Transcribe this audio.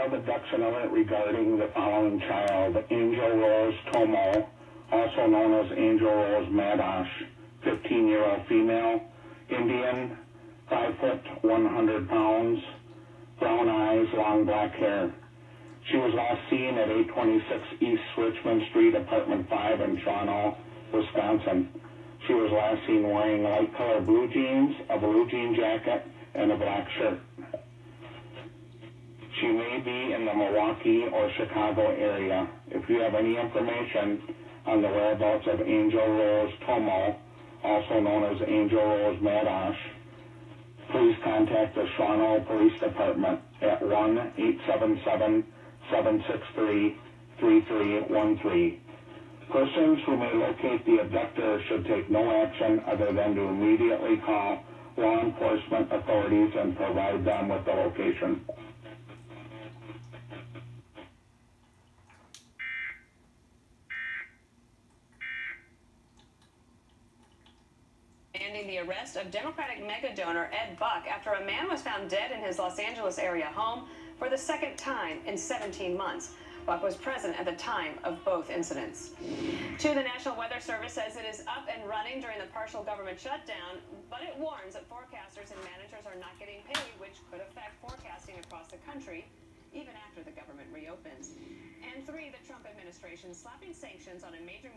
have abduction alert regarding the following child: Angel Rose Tomo, also known as Angel Rose Madash, 15-year-old female, Indian, 5 foot, 100 pounds, brown eyes, long black hair. She was last seen at 826 East Richmond Street, Apartment 5 in Toronto, Wisconsin. She was last seen wearing light color blue jeans, a blue jean jacket, and a black shirt. She may be in the Milwaukee or Chicago area. If you have any information on the whereabouts of Angel Rose Tomo, also known as Angel Rose Madash, please contact the Toronto Police Department at 1-877-763-3313. Persons who may locate the abductor should take no action other than to immediately call law enforcement authorities and provide them with the location. Demanding the arrest of Democratic mega donor Ed Buck after a man was found dead in his Los Angeles area home for the second time in 17 months. Buck was present at the time of both incidents. The National Weather Service says it is up and running during the partial government shutdown, but it warns that forecasters and managers are not getting paid, which could affect forecasting across the country even after the government reopens. And 3, the Trump administration slapping sanctions on a major media